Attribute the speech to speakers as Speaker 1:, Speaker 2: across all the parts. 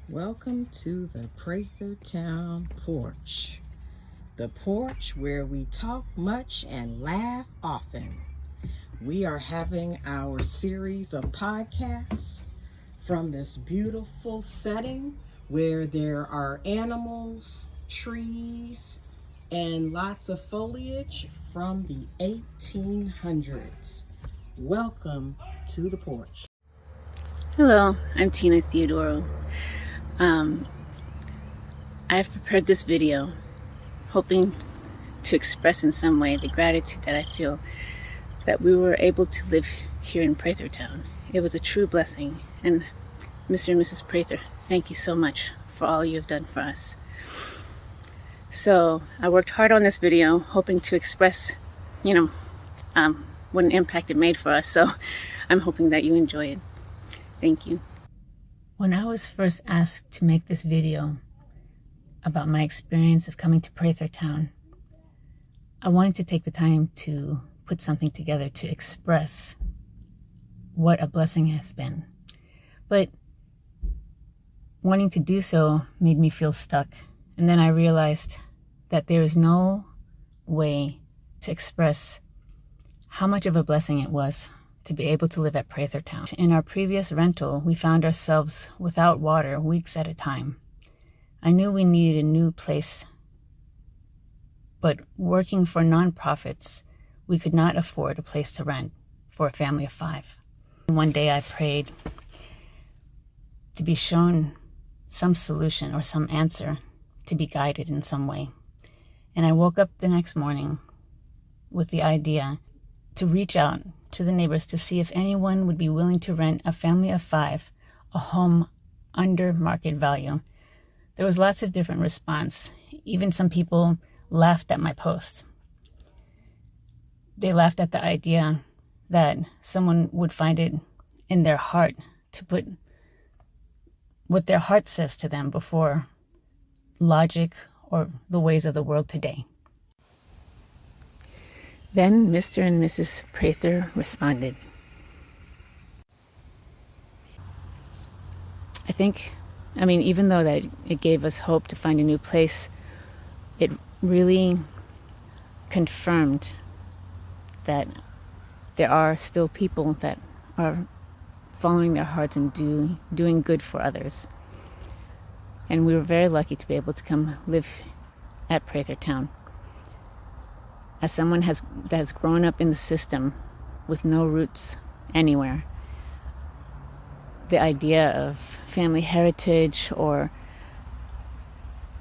Speaker 1: Welcome to the Prathertown Porch, the porch where we talk much and laugh often. We are having our series of podcasts from this beautiful setting where there are animals, trees, and lots of foliage from the 1800s. Welcome to the porch.
Speaker 2: Hello, I'm Tina Theodorou. I have prepared this video hoping to express in some way the gratitude that I feel that we were able to live here in Prathertown. It was a true blessing, and Mr. and Mrs. Prather, thank you so much for all you have done for us. So I worked hard on this video hoping to express, what an impact it made for us, so I'm hoping that you enjoy it. Thank you. When I was first asked to make this video about my experience of coming to Prathertown, I wanted to take the time to put something together to express what a blessing has been. But wanting to do so made me feel stuck. And then I realized that there is no way to express how much of a blessing it was to be able to live at Prathertown. In our previous rental, we found ourselves without water weeks at a time. I knew we needed a new place, but working for nonprofits, we could not afford a place to rent for a family of 5. One day I prayed to be shown some solution or some answer, to be guided in some way. And I woke up the next morning with the idea to reach out to the neighbors to see if anyone would be willing to rent a family of 5 a home under market value. There was lots of different response. Even some people laughed at my post. They laughed at the idea that someone would find it in their heart to put what their heart says to them before logic or the ways of the world today. Then Mr. and Mrs. Prather responded. Even though that it gave us hope to find a new place, it really confirmed that there are still people that are following their hearts and doing good for others. And we were very lucky to be able to come live at Prathertown. As someone that has grown up in the system with no roots anywhere, the idea of family heritage or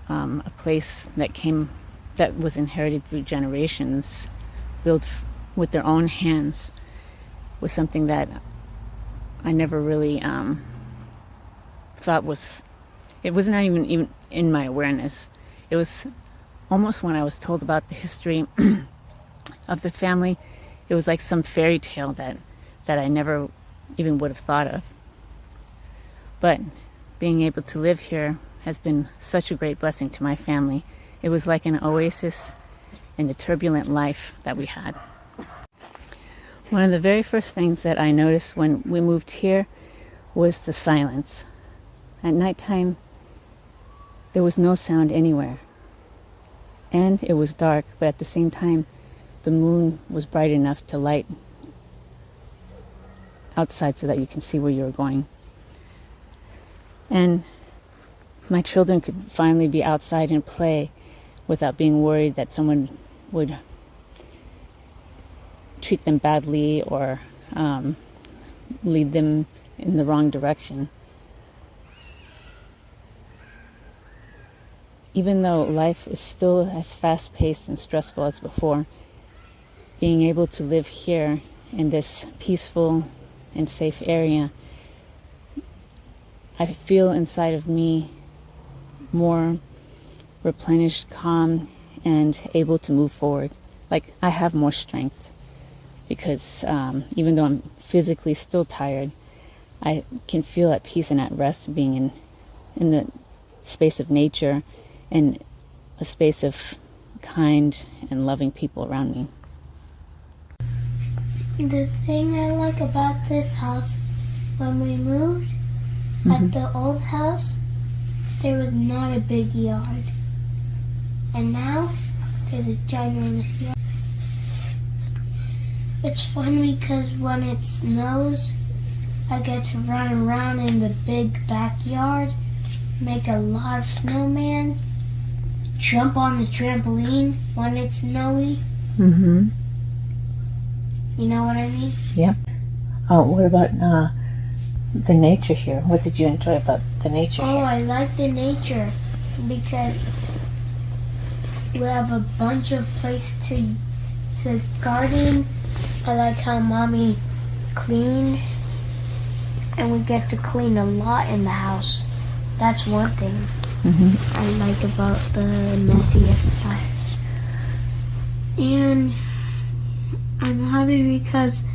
Speaker 2: a place that was inherited through generations, built with their own hands, was something that I never really thought was. It was not even in my awareness. It was almost when I was told about the history of the family, it was like some fairy tale that I never even would have thought of. But being able to live here has been such a great blessing to my family. It was like an oasis in the turbulent life that we had. One of the very first things that I noticed when we moved here was the silence. At nighttime, there was no sound anywhere. And it was dark, but at the same time, the moon was bright enough to light outside so that you can see where you're going. And my children could finally be outside and play without being worried that someone would treat them badly or lead them in the wrong direction. Even though life is still as fast-paced and stressful as before, being able to live here in this peaceful and safe area, I feel inside of me more replenished, calm, and able to move forward. Like I have more strength because even though I'm physically still tired, I can feel at peace and at rest being in the space of nature and a space of kind and loving people around me.
Speaker 3: The thing I like about this house, when we moved at the old house, there was not a big yard. And now, there's a ginormous yard. It's fun because when it snows, I get to run around in the big backyard, make a lot of snowmans, jump on the trampoline when it's snowy.
Speaker 2: Mm-hmm.
Speaker 3: You know what I mean?
Speaker 2: Yep. Oh, what about the nature here? What did you enjoy about the nature
Speaker 3: Oh,
Speaker 2: here?
Speaker 3: I like the nature because we have a bunch of place to garden. I like how Mommy cleaned, and we get to clean a lot in the house. That's one thing I like about the messiest time. And I'm happy because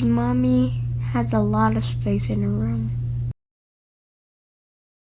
Speaker 3: Mommy has a lot of space in her room.